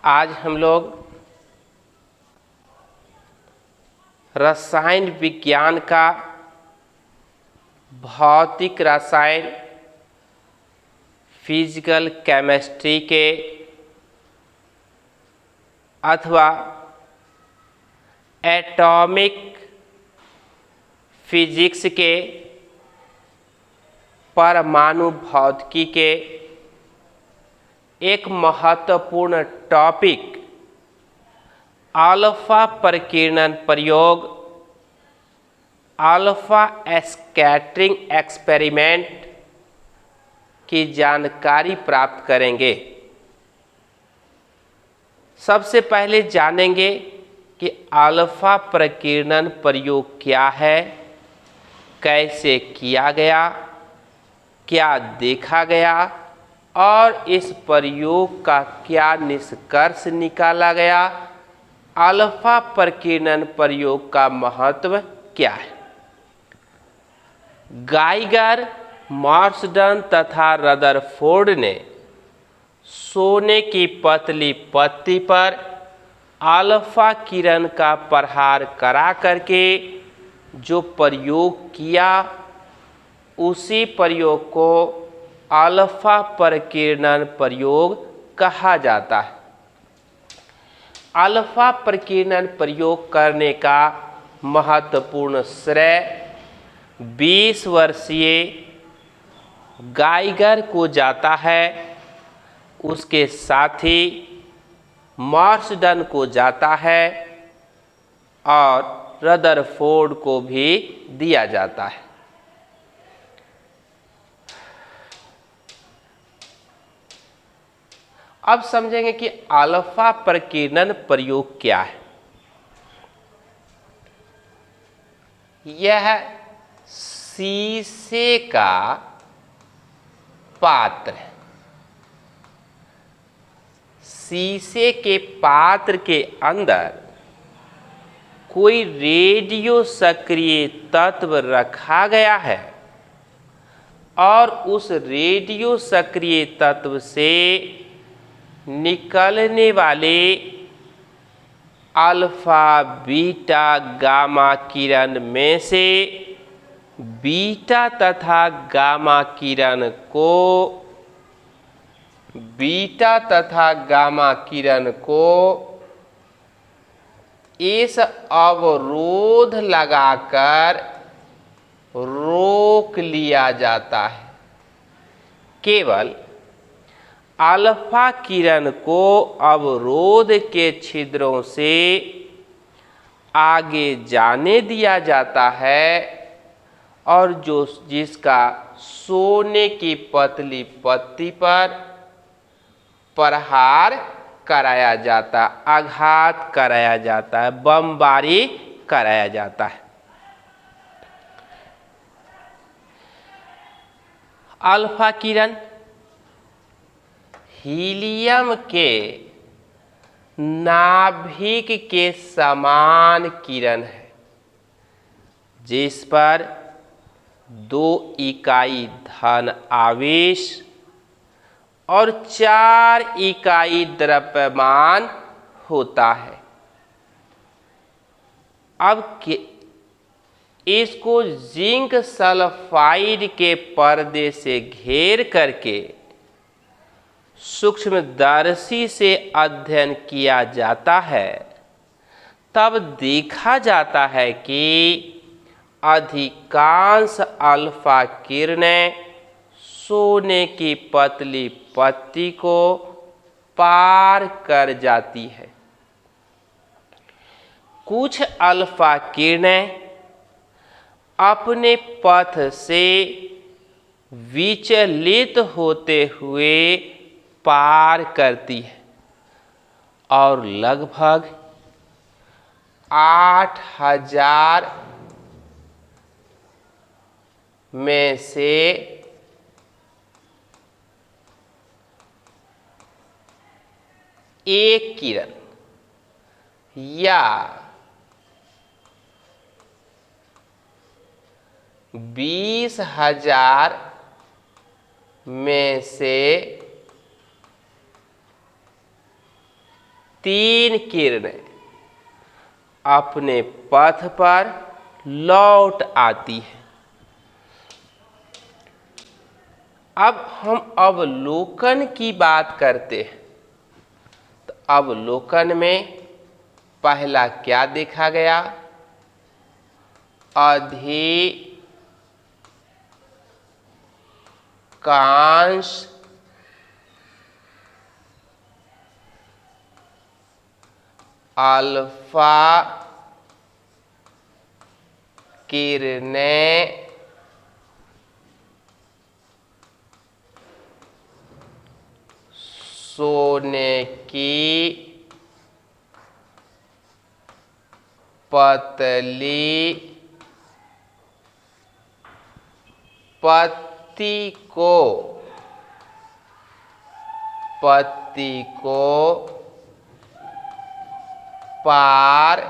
आज हम लोग रसायन विज्ञान का भौतिक रसायन फिजिकल केमिस्ट्री के अथवा एटॉमिक फिजिक्स के परमाणु भौतिकी के एक महत्वपूर्ण टॉपिक अल्फा प्रकीर्णन प्रयोग, अल्फा स्कैटरिंग एक्सपेरिमेंट की जानकारी प्राप्त करेंगे। सबसे पहले जानेंगे कि अल्फा प्रकीर्णन प्रयोग क्या है, कैसे किया गया, क्या देखा गया और इस प्रयोग का क्या निष्कर्ष निकाला गया। अल्फा प्रकीर्णन प्रयोग का महत्व क्या है। गाइगर, मार्सडन तथा रदरफोर्ड ने सोने की पतली पत्ती पर अल्फा किरण का प्रहार करा करके जो प्रयोग किया, उसी प्रयोग को अल्फा प्रकीर्णन प्रयोग कहा जाता है। अल्फा प्रकीर्णन प्रयोग करने का महत्वपूर्ण श्रेय 20 वर्षीय गाइगर को जाता है, उसके साथी मार्सडन को जाता है और रदरफोर्ड को भी दिया जाता है। अब समझेंगे कि अल्फा प्रकीर्णन प्रयोग क्या है। यह शीशे का पात्र है। शीशे के पात्र के अंदर कोई रेडियो सक्रिय तत्व रखा गया है और उस रेडियो सक्रिय तत्व से निकलने वाले अल्फा बीटा गामा किरण में से बीटा तथा गामा किरण को इस अवरोध लगाकर रोक लिया जाता है। केवल अल्फा किरण को अवरोध के छिद्रों से आगे जाने दिया जाता है और जिसका सोने की पतली पत्ती पर प्रहार कराया जाता, आघात कराया जाता है, बमबारी कराया जाता है। अल्फा किरण हीलियम के नाभिक के समान किरण है, जिस पर 2 इकाई धन आवेश और 4 इकाई द्रव्यमान होता है। अब इसको जिंक सल्फाइड के पर्दे से घेर करके सूक्ष्मदर्शी से अध्ययन किया जाता है, तब देखा जाता है कि अधिकांश अल्फा किरणें सोने की पतली पत्ती को पार कर जाती है। कुछ अल्फा किरणें अपने पथ से विचलित होते हुए पार करती है और लगभग 8000 में से एक किरण या 20,000 में से 3 किरणें अपने पथ पर लौट आती है। अब हम अवलोकन की बात करते हैं। तो अवलोकन में पहला क्या देखा गया? अधिकांश अल्फा किरणें सोने की पतली पत्ती को पार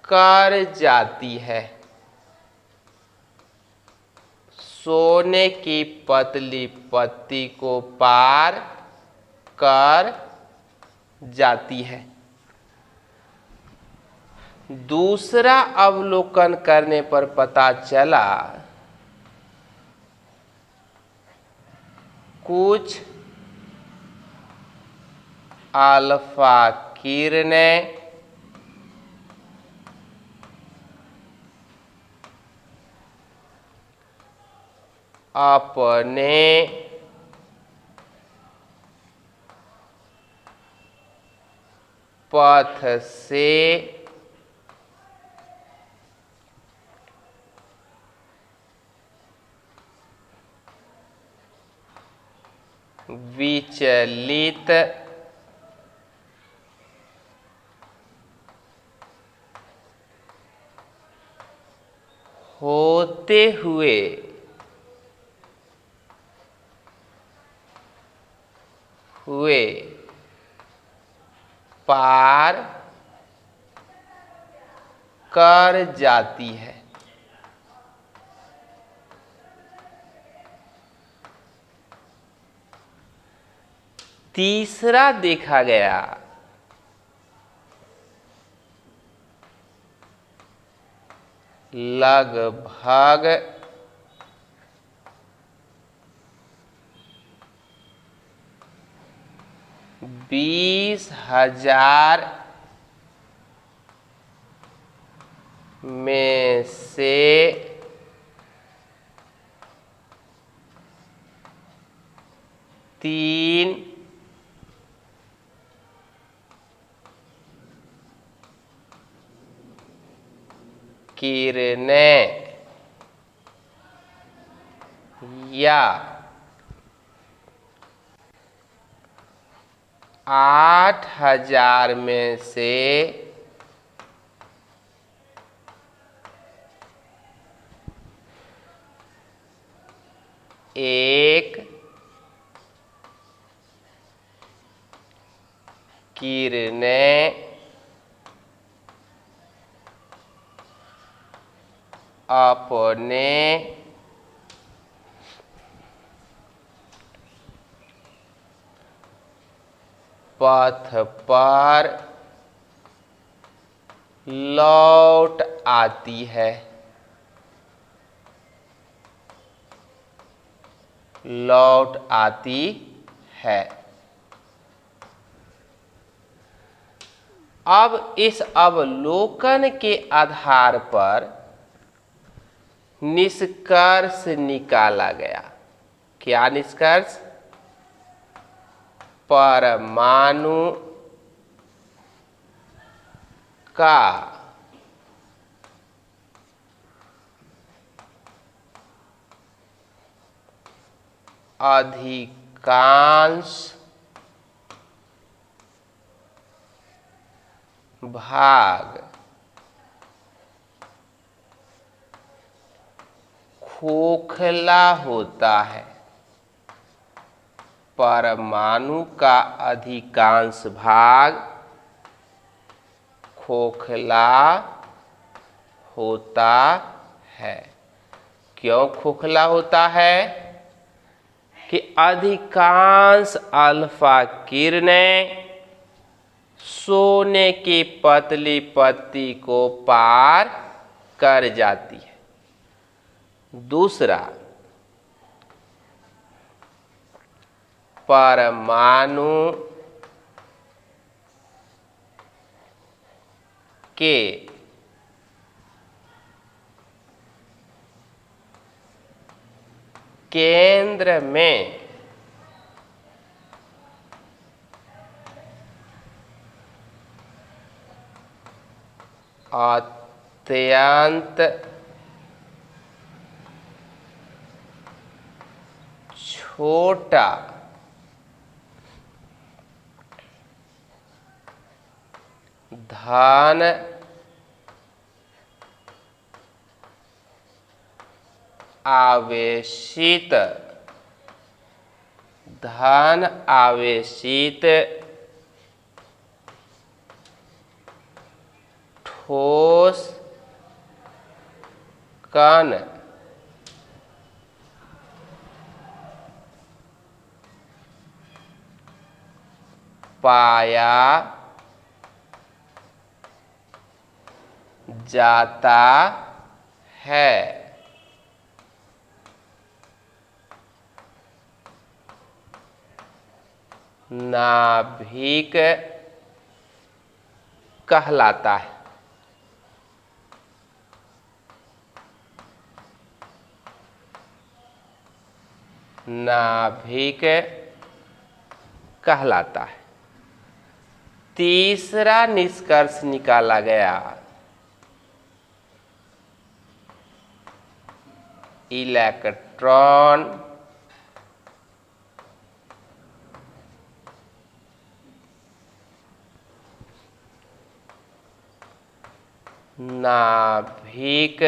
कर जाती है। सोने की पतली पत्ती को पार कर जाती है। दूसरा अवलोकन करने पर पता चला कुछ अल्फा किरणें अपने पथ से विचलित होते हुए पार कर जाती है। तीसरा देखा गया लगभग 20,000 में से 3 किरणें या 8,000 में से 1 किरणें अपने पथ पर लौट आती है। अब इस अवलोकन के आधार पर निष्कर्ष निकाला गया। क्या निष्कर्ष? परमाणु का अधिकांश भाग खोखला होता है। परमाणु का अधिकांश भाग खोखला होता है। क्यों खोखला होता है? कि अधिकांश अल्फा किरणें सोने की पतली पत्ती को पार कर जाती है। दूसरा, परमाणु के केंद्र में अत्यंत छोटा धन आवेशित ठोस कण पाया जाता है। नाभिक कहलाता है। नाभिक कहलाता है। तीसरा निष्कर्ष निकाला गया, इलेक्ट्रॉन नाभिक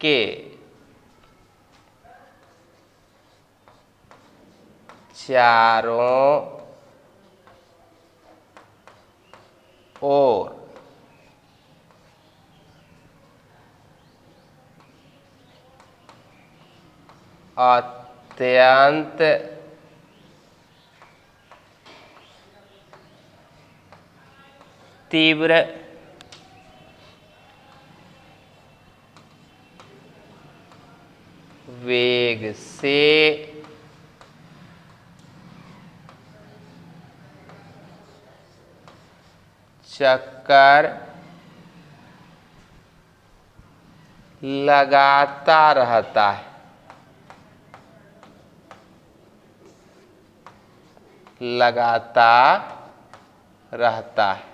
के चारों ओर अत्यंत तीव्र वेग से चक्कर लगाता रहता है। लगाता रहता है।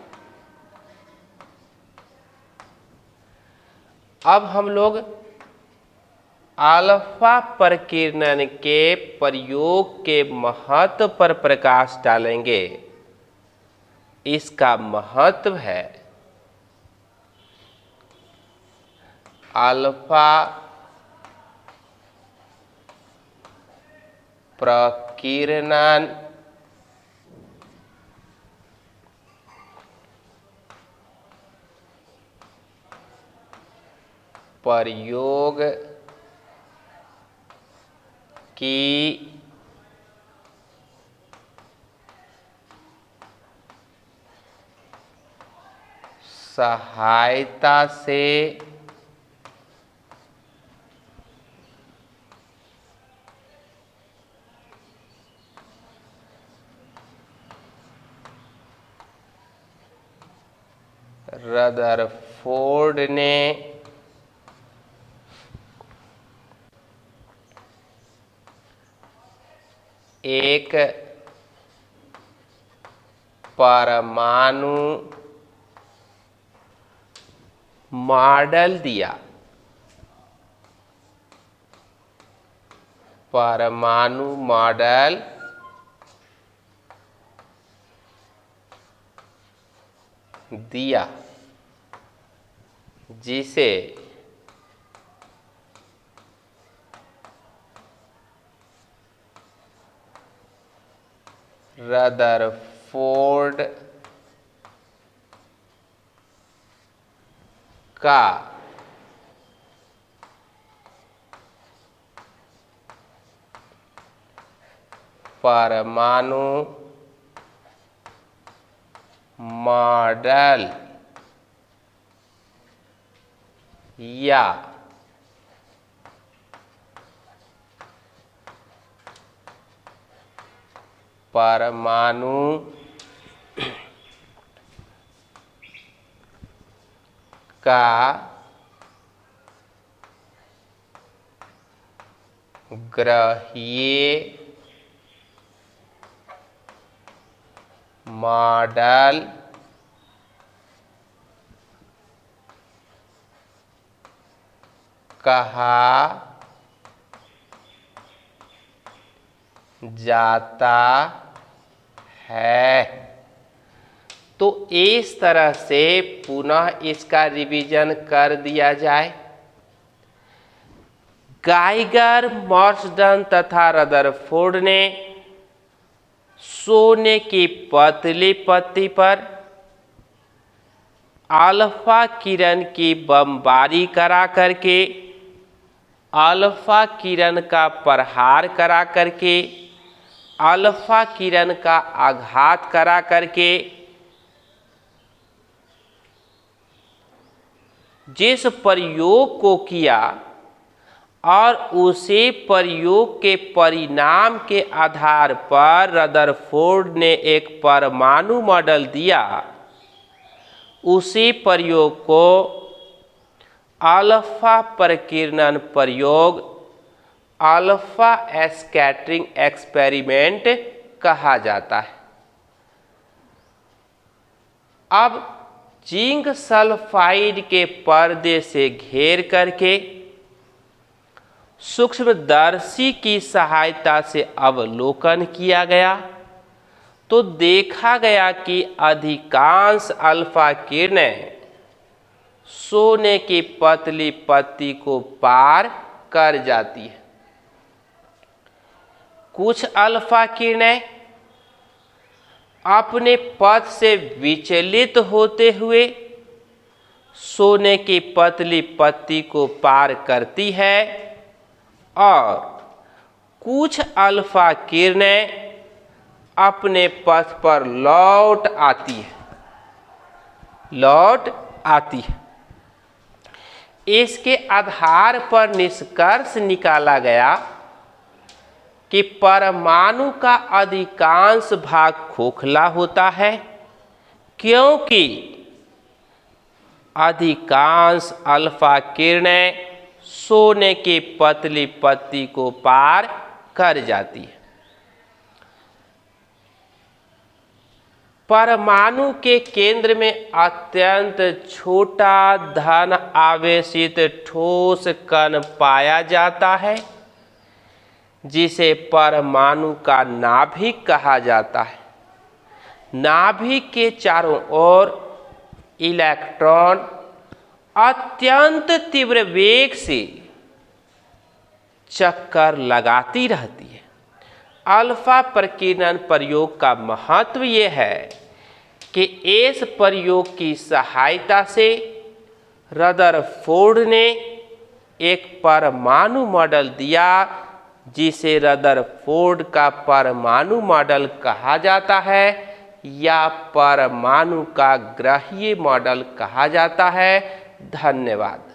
अब हम लोग अल्फा प्रकीर्णन के प्रयोग के महत्व पर प्रकाश डालेंगे। इसका महत्व है अल्फा प्रकीर्णन प्रयोग की सहायता से रदरफोर्ड ने एक परमाणु मॉडल दिया। परमाणु मॉडल दिया जिसे रदरफोर्ड का परमाणु मॉडल या परमाणु का ग्रहीय मॉडल कहा जाता है। तो इस तरह से पुनः इसका रिवीजन कर दिया जाए। गाइगर, मार्सडन तथा रदरफोर्ड ने सोने की पतली पत्ती पर अल्फा किरण की बमबारी करा करके, अल्फा किरण का प्रहार करा करके, अल्फा किरण का आघात करा करके जिस प्रयोग को किया और उसी प्रयोग के परिणाम के आधार पर रदरफोर्ड ने एक परमाणु मॉडल दिया, उसी प्रयोग को अल्फा प्रकीर्णन प्रयोग, अल्फा स्कैटरिंग एक्सपेरिमेंट कहा जाता है। अब जिंक सल्फाइड के पर्दे से घेर करके सूक्ष्मदर्शी की सहायता से अवलोकन किया गया तो देखा गया कि अधिकांश अल्फा किरणें सोने की पतली पत्ती को पार कर जाती है। कुछ अल्फा किरणें अपने पथ से विचलित होते हुए सोने की पतली पत्ती को पार करती है और कुछ अल्फा किरणें अपने पथ पर लौट आती है। इसके आधार पर निष्कर्ष निकाला गया कि परमाणु का अधिकांश भाग खोखला होता है, क्योंकि अधिकांश अल्फा किरणें सोने की पतली पत्ती को पार कर जाती है। परमाणु के केंद्र में अत्यंत छोटा धन आवेशित ठोस कण पाया जाता है, जिसे परमाणु का नाभिक कहा जाता है। नाभिक के चारों ओर इलेक्ट्रॉन अत्यंत तीव्र वेग से चक्कर लगाती रहती है। अल्फा प्रकीर्णन प्रयोग का महत्व यह है कि इस प्रयोग की सहायता से रदरफोर्ड ने एक परमाणु मॉडल दिया, जिसे रदरफोर्ड का परमाणु मॉडल कहा जाता है या परमाणु का ग्रहीय मॉडल कहा जाता है। धन्यवाद।